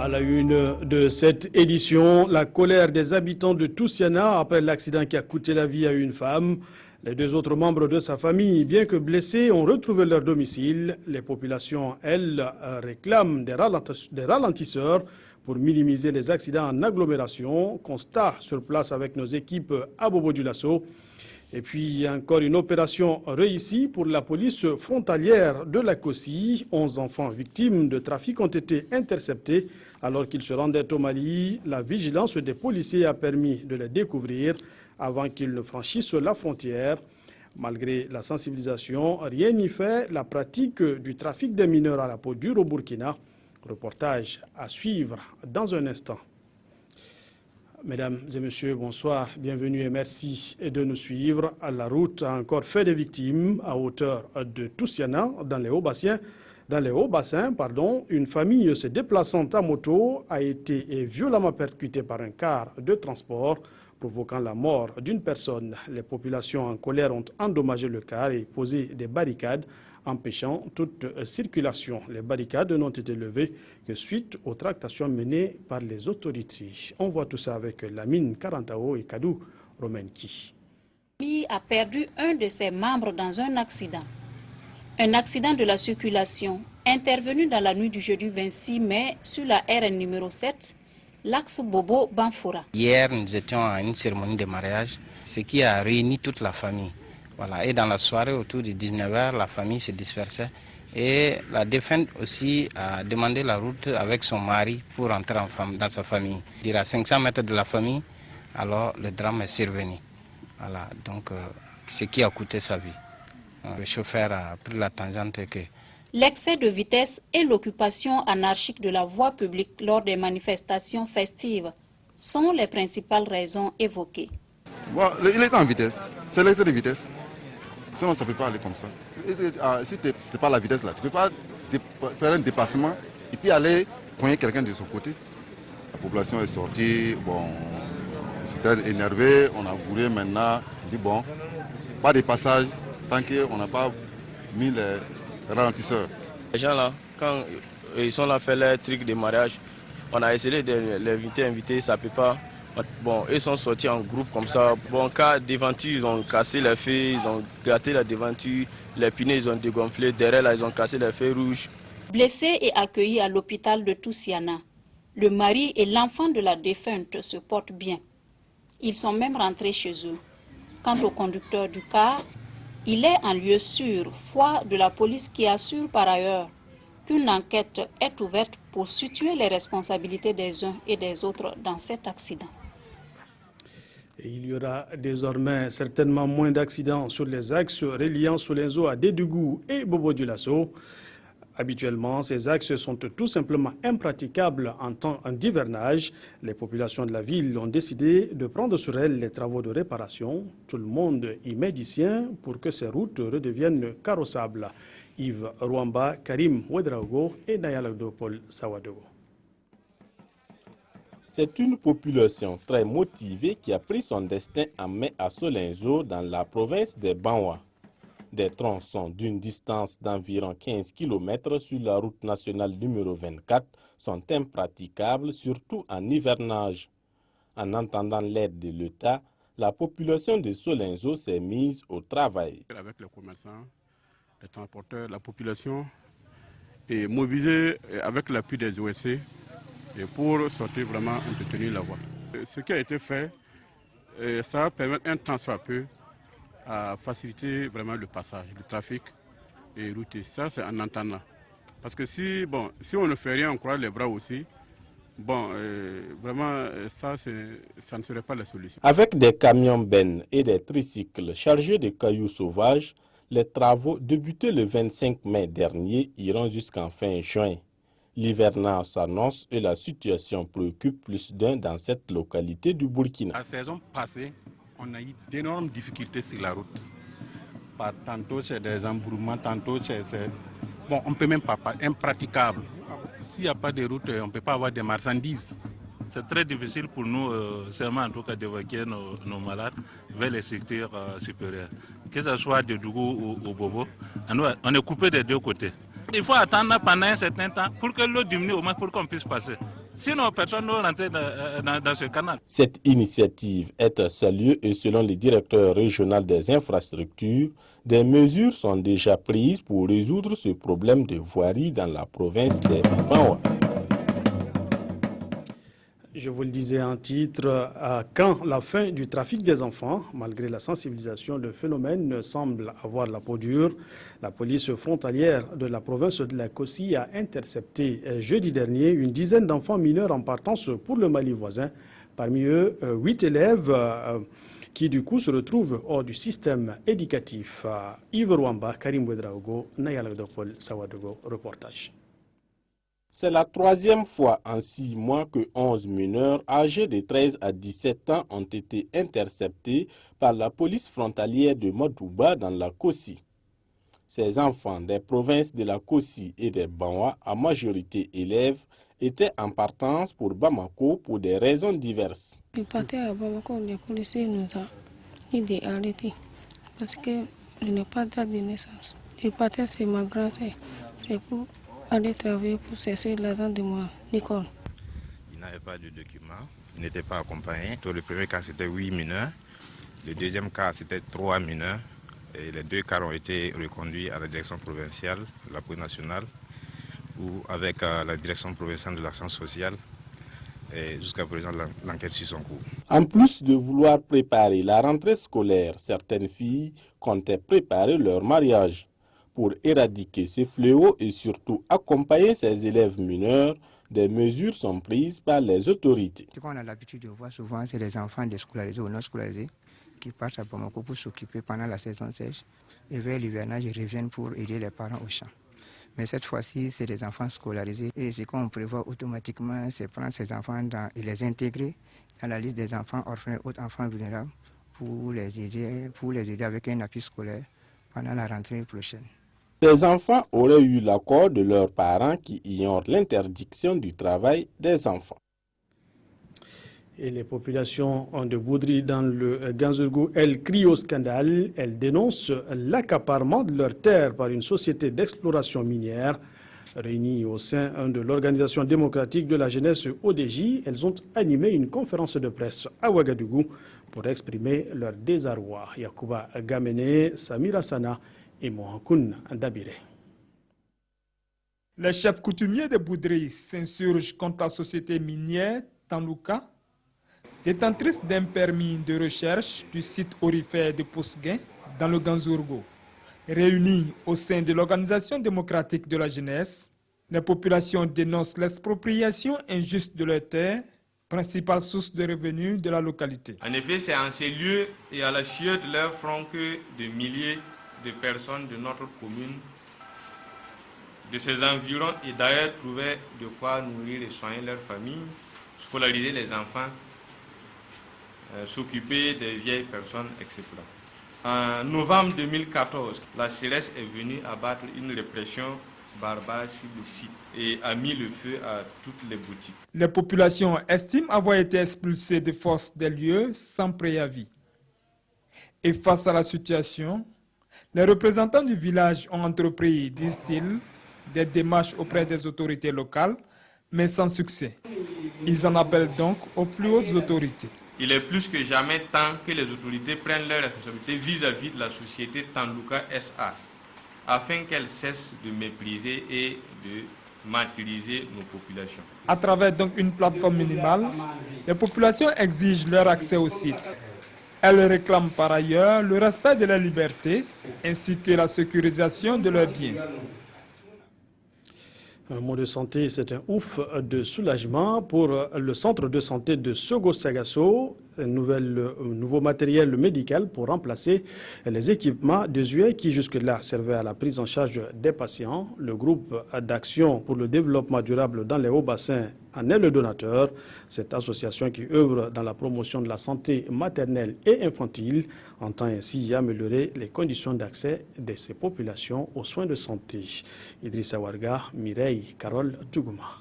À la une de cette édition, la colère des habitants de Toussiana après l'accident qui a coûté la vie à une femme. Les deux autres membres de sa famille, bien que blessés, ont retrouvé leur domicile. Les populations, elles, réclament des ralentisseurs pour minimiser les accidents en agglomération. Constat sur place avec nos équipes à Bobo-Dioulasso. Et puis encore une opération réussie pour la police frontalière de la Kossi. 11 enfants victimes de trafic ont été interceptés alors qu'ils se rendaient au Mali. La vigilance des policiers a permis de les découvrir avant qu'ils ne franchissent la frontière. Malgré la sensibilisation, rien n'y fait. La pratique du trafic des mineurs à la peau dure au Burkina. Reportage à suivre dans un instant. Mesdames et messieurs, bonsoir, bienvenue et merci de nous suivre. La route a encore fait des victimes à hauteur de Toussiana, dans les Hauts-Bassins. Une famille se déplaçant à moto a été violemment percutée par un car de transport, provoquant la mort d'une personne. Les populations en colère ont endommagé le car et posé des barricades, empêchant toute circulation. Les barricades n'ont été levées que suite aux tractations menées par les autorités. On voit tout ça avec Lamine Karantao et Kadou Romenki. Lui a perdu un de ses membres dans un accident. Un accident de la circulation intervenu dans la nuit du jeudi 26 mai sur la RN numéro 7, l'axe Bobo-Banfoura. Hier, nous étions à une cérémonie de mariage, ce qui a réuni toute la famille. Voilà. Et dans la soirée, autour de 19h, la famille se dispersait. Et la défunte aussi a demandé la route avec son mari pour entrer dans sa famille. Il est à 500 mètres de la famille, alors le drame est survenu. Voilà. Donc, ce qui a coûté sa vie. Le chauffeur a pris la tangente que... L'excès de vitesse et l'occupation anarchique de la voie publique lors des manifestations festives sont les principales raisons évoquées. Bon, il est en vitesse, c'est l'excès de vitesse. Sinon, ça ne peut pas aller comme ça. Si ce n'est pas la vitesse là, tu ne peux pas faire un dépassement et puis aller cogner quelqu'un de son côté. La population est sortie, bon, c'était énervé, on a bourré maintenant, on dit bon, pas de passage tant qu'on n'a pas mis les ralentisseurs. Les gens là, quand ils sont là faire leur truc de mariage, on a essayé de les inviter, ça ne peut pas. Bon, ils sont sortis en groupe comme ça. Bon, cas devanture, ils ont cassé les feux, ils ont gâté la devanture, les pneus, ils ont dégonflé. Derrière, là, ils ont cassé les feux rouges. Blessé et accueilli à l'hôpital de Toussiana, le mari et l'enfant de la défunte se portent bien. Ils sont même rentrés chez eux. Quant au conducteur du car, il est en lieu sûr, foi de la police qui assure par ailleurs qu'une enquête est ouverte pour situer les responsabilités des uns et des autres dans cet accident. Et il y aura désormais certainement moins d'accidents sur les axes reliant Solenzo à Dédougou et Bobo-Dioulasso. Habituellement, ces axes sont tout simplement impraticables en temps d'hivernage. Les populations de la ville ont décidé de prendre sur elles les travaux de réparation. Tout le monde y met du sien pour que ces routes redeviennent carrossables. Yves Rwamba, Karim Ouedraogo et Nayalado Paul Sawadogo. C'est une population très motivée qui a pris son destin en main à Solenzo dans la province des Banwa. Des tronçons d'une distance d'environ 15 km sur la route nationale numéro 24 sont impraticables, surtout en hivernage. En entendant l'aide de l'État, la population de Solenzo s'est mise au travail. Avec les commerçants, les transporteurs, la population est mobilisée avec l'appui des OSC et pour sortir vraiment entretenir la voie. Ce qui a été fait, ça va permettre un temps soit peu à faciliter vraiment le passage, le trafic et routier. Ça, c'est en entendant. Parce que si on ne fait rien, on croise les bras aussi. Vraiment, ça ne serait pas la solution. Avec des camions-bennes et des tricycles chargés de cailloux sauvages, les travaux débutés le 25 mai dernier iront jusqu'en fin juin. L'hivernage s'annonce et la situation préoccupe plus d'un dans cette localité du Burkina. La saison passée, on a eu d'énormes difficultés sur la route. Tantôt c'est des embrouillements, tantôt c'est... Bon, on ne peut même pas, impraticable. S'il n'y a pas de route, on ne peut pas avoir des marchandises. C'est très difficile pour nous, seulement en tout cas, d'évacuer nos malades vers les structures supérieures. Que ce soit de Dougou ou Bobo, on est coupé des deux côtés. Il faut attendre pendant un certain temps pour que l'eau diminue au moins pour qu'on puisse passer. Sinon, personne ne va rentrer dans ce canal. Cette initiative est à saluer et selon le directeur régional des infrastructures, des mesures sont déjà prises pour résoudre ce problème de voirie dans la province des Banwa. Je vous le disais en titre, quand la fin du trafic des enfants, malgré la sensibilisation, le phénomène semble avoir la peau dure. La police frontalière de la province de la Kossi a intercepté jeudi dernier une dizaine d'enfants mineurs en partance pour le Mali voisin. Parmi eux, 8 élèves qui du coup se retrouvent hors du système éducatif. Yves Rwamba, Karim Ouedraogo, Nayala Dopol, Sawadogo, reportage. C'est la troisième fois en 6 mois que 11 mineurs âgés de 13 à 17 ans ont été interceptés par la police frontalière de Modouba dans la Kossi. Ces enfants des provinces de la Kossi et des Banwa, à majorité élèves, étaient en partance pour Bamako pour des raisons diverses. Je partais à Bamako, les policiers nous ont dit d'arrêter parce que je n'ai pas de date de naissance. Je partais chez ma grand-sœur. C'est pour aller travailler pour cesser l'argent de moi, Nicole. Il n'avait pas de documents, il n'était pas accompagné. Le premier cas, c'était 8 mineurs. Le deuxième cas, c'était 3 mineurs. Et les 2 cas ont été reconduits à la direction provinciale de la police nationale ou avec la direction provinciale de l'action sociale. Et jusqu'à présent, l'enquête suit son cours. En plus de vouloir préparer la rentrée scolaire, certaines filles comptaient préparer leur mariage. Pour éradiquer ce fléau et surtout accompagner ces élèves mineurs, des mesures sont prises par les autorités. Ce qu'on a l'habitude de voir souvent, c'est les enfants déscolarisés ou non scolarisés qui partent à Bamako pour s'occuper pendant la saison sèche et vers l'hivernage, ils reviennent pour aider les parents au champ. Mais cette fois-ci, c'est des enfants scolarisés et ce qu'on prévoit automatiquement, c'est prendre ces enfants et les intégrer dans la liste des enfants orphelins et autres enfants vulnérables pour les aider avec un appui scolaire pendant la rentrée prochaine. Ces enfants auraient eu l'accord de leurs parents qui ignorent l'interdiction du travail des enfants. Et les populations de Boudri dans le Ganzourgou, elles crient au scandale. Elles dénoncent l'accaparement de leurs terres par une société d'exploration minière. Réunies au sein de l'Organisation démocratique de la jeunesse ODJ, elles ont animé une conférence de presse à Ouagadougou pour exprimer leur désarroi. Yacouba Gamene, Samira Sana et Mohakoun Dabire. Les chefs coutumiers de Boudri s'insurgent contre la société minière Tanlouka, détentrice d'un permis de recherche du site aurifère de Pousguin dans le Ganzourgou. Réunies au sein de l'Organisation démocratique de la jeunesse, les populations dénoncent l'expropriation injuste de leurs terres, principale source de revenus de la localité. En effet, c'est en ces lieux et à la sueur de leur front que des milliers de personnes de notre commune, de ses environs et d'ailleurs trouvaient de quoi nourrir et soigner leur famille, scolariser les enfants, s'occuper des vieilles personnes, etc. En novembre 2014, la CRS est venue abattre une répression barbare sur le site et a mis le feu à toutes les boutiques. Les populations estiment avoir été expulsées de force des lieux sans préavis. Et face à la situation, les représentants du village ont entrepris, disent-ils, des démarches auprès des autorités locales, mais sans succès. Ils en appellent donc aux plus hautes autorités. Il est plus que jamais temps que les autorités prennent leurs responsabilités vis-à-vis de la société Tanlouka SA, afin qu'elle cesse de mépriser et de martyriser nos populations. À travers donc une plateforme minimale, les populations exigent leur accès au site. Elles réclament par ailleurs le respect de leur liberté ainsi que la sécurisation de leurs biens. Un mot de santé, c'est un ouf de soulagement pour le centre de santé de Sogo-Sagasso. Un nouveau matériel médical pour remplacer les équipements désuets qui jusque-là servaient à la prise en charge des patients. Le groupe d'action pour le développement durable dans les hauts bassins en est le donateur. Cette association qui œuvre dans la promotion de la santé maternelle et infantile entend ainsi améliorer les conditions d'accès de ces populations aux soins de santé. Idrissa Warga, Mireille, Carole Tougouma.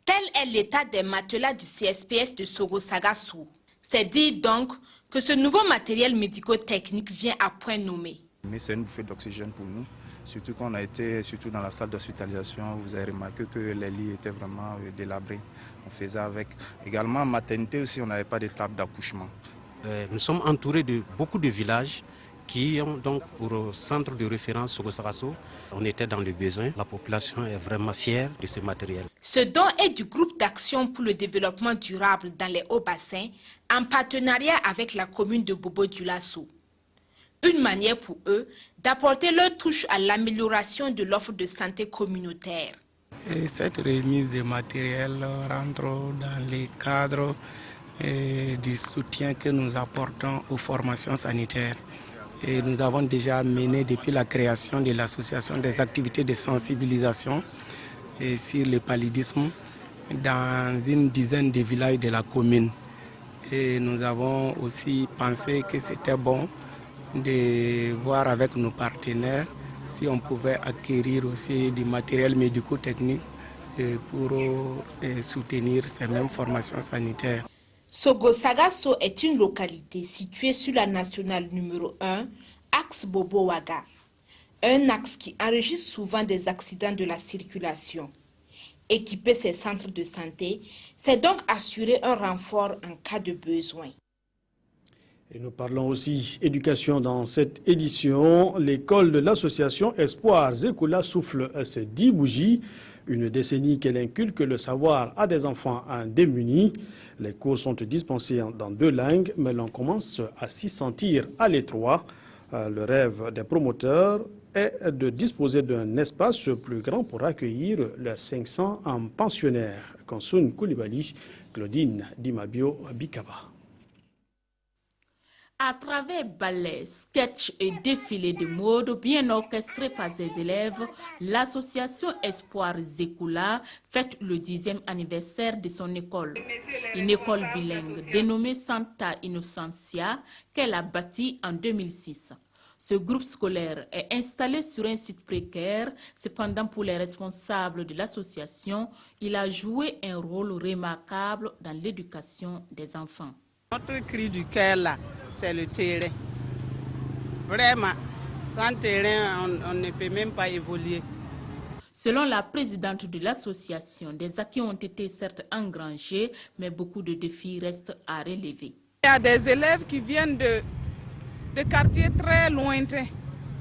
Tel est l'état des matelas du CSPS de Sogo-Sagasso. C'est dire donc que ce nouveau matériel médico-technique vient à point nommé. Mais c'est une bouffée d'oxygène pour nous. Surtout qu'on a été dans la salle d'hospitalisation, vous avez remarqué que les lits étaient vraiment délabrés. On faisait avec. Également en maternité aussi, on n'avait pas de table d'accouchement. Nous sommes entourés de beaucoup de villages qui ont donc pour centre de référence Sogo Sagasso. On était dans le besoin. La population est vraiment fière de ce matériel. Ce don est du groupe d'action pour le développement durable dans les hauts-bassins en partenariat avec la commune de Bobo-Dioulasso. Une manière pour eux d'apporter leur touche à l'amélioration de l'offre de santé communautaire. Et cette remise de matériel rentre dans les cadres du soutien que nous apportons aux formations sanitaires. Et nous avons déjà mené depuis la création de l'association des activités de sensibilisation sur le paludisme dans une dizaine de villages de la commune. Et nous avons aussi pensé que c'était bon de voir avec nos partenaires si on pouvait acquérir aussi du matériel médico-technique pour soutenir ces mêmes formations sanitaires. Sogo Sagasso est une localité située sur la nationale numéro 1, axe Bobo-Ouaga. Un axe qui enregistre souvent des accidents de la circulation. Équiper ces centres de santé, c'est donc assurer un renfort en cas de besoin. Et nous parlons aussi éducation dans cette édition. L'école de l'association Espoir Zekoula souffle ses 10 bougies. Une décennie qu'elle inculque le savoir à des enfants démunis. Les cours sont dispensés dans 2 langues, mais l'on commence à s'y sentir à l'étroit. Le rêve des promoteurs est de disposer d'un espace plus grand pour accueillir leurs 500 pensionnaires. Konsoun Koulibaly, Claudine Dimabio Bikaba. À travers ballets, sketchs et défilés de mode bien orchestrés par ses élèves, l'association Espoir Zekoula fête le 10e anniversaire de son école. Une école bilingue dénommée Santa Innocencia qu'elle a bâtie en 2006. Ce groupe scolaire est installé sur un site précaire. Cependant, pour les responsables de l'association, il a joué un rôle remarquable dans l'éducation des enfants. Notre cri du cœur là, c'est le terrain. Vraiment, sans terrain, on ne peut même pas évoluer. Selon la présidente de l'association, des acquis ont été certes engrangés, mais beaucoup de défis restent à relever. Il y a des élèves qui viennent de quartiers très lointains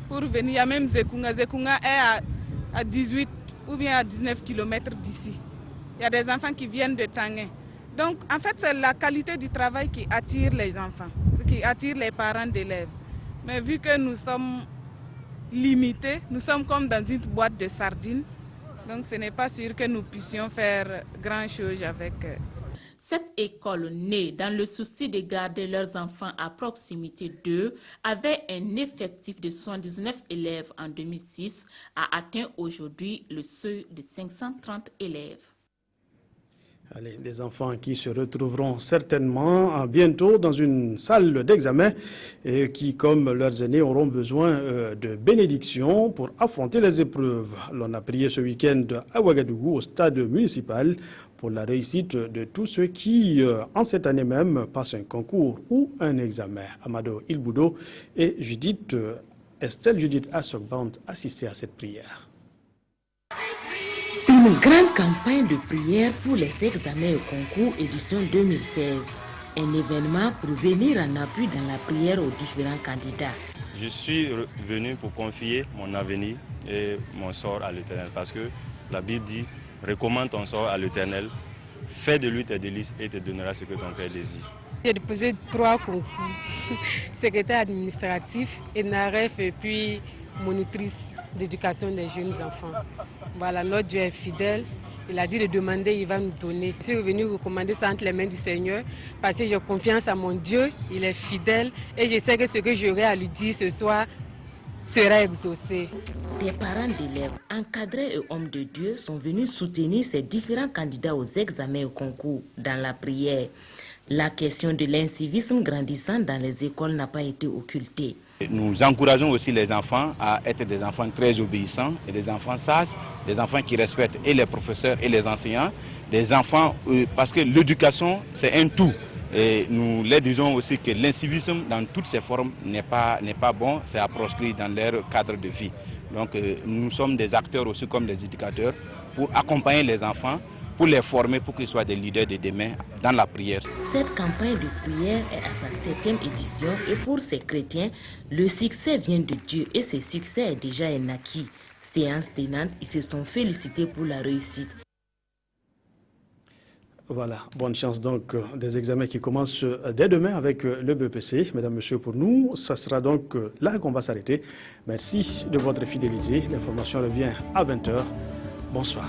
pour venir. Il y a même Zekunga. Zekunga est à 18 ou bien à 19 km d'ici. Il y a des enfants qui viennent de Tanguay. Donc, en fait, c'est la qualité du travail qui attire les enfants, qui attire les parents d'élèves. Mais vu que nous sommes limités, nous sommes comme dans une boîte de sardines, donc ce n'est pas sûr que nous puissions faire grand-chose avec. Cette école, née dans le souci de garder leurs enfants à proximité d'eux, avait un effectif de 79 élèves en 2006, a atteint aujourd'hui le seuil de 530 élèves. Allez, des enfants qui se retrouveront certainement bientôt dans une salle d'examen et qui, comme leurs aînés, auront besoin de bénédiction pour affronter les épreuves. L'on a prié ce week-end à Ouagadougou, au stade municipal, pour la réussite de tous ceux qui, en cette année même, passent un concours ou un examen. Amado Ilboudo et Estelle Judith Assogba ont assisté à cette prière. Une grande campagne de prière pour les examens et concours édition 2016. Un événement pour venir en appui dans la prière aux différents candidats. Je suis venu pour confier mon avenir et mon sort à l'Éternel parce que la Bible dit « Recommande ton sort à l'Éternel, fais de lui tes délices et te donnera ce que ton cœur désire. » J'ai déposé 3 concours, secrétaire administratif, ENAREF et puis monitrice d'éducation des jeunes enfants. Voilà, notre Dieu est fidèle. Il a dit de demander, il va nous donner. Je suis venu recommander ça entre les mains du Seigneur parce que j'ai confiance à mon Dieu, il est fidèle et je sais que ce que j'aurai à lui dire ce soir sera exaucé. Des parents d'élèves, encadrés et hommes de Dieu sont venus soutenir ces différents candidats aux examens et aux concours dans la prière. La question de l'incivisme grandissant dans les écoles n'a pas été occultée. Nous encourageons aussi les enfants à être des enfants très obéissants et des enfants sages, des enfants qui respectent et les professeurs et les enseignants, des enfants parce que l'éducation c'est un tout. Et nous leur disons aussi que l'incivisme dans toutes ses formes n'est pas bon, c'est à proscrire dans leur cadre de vie. Donc nous sommes des acteurs aussi comme des éducateurs pour accompagner les enfants, pour les former, pour qu'ils soient des leaders de demain dans la prière. Cette campagne de prière est à sa 7e édition et pour ces chrétiens, le succès vient de Dieu et ce succès est déjà un acquis. Séance tenante, ils se sont félicités pour la réussite. Voilà, bonne chance donc des examens qui commencent dès demain avec le BEPC. Mesdames, Messieurs, pour nous, ça sera donc là qu'on va s'arrêter. Merci de votre fidélité. L'information revient à 20h. Bonsoir.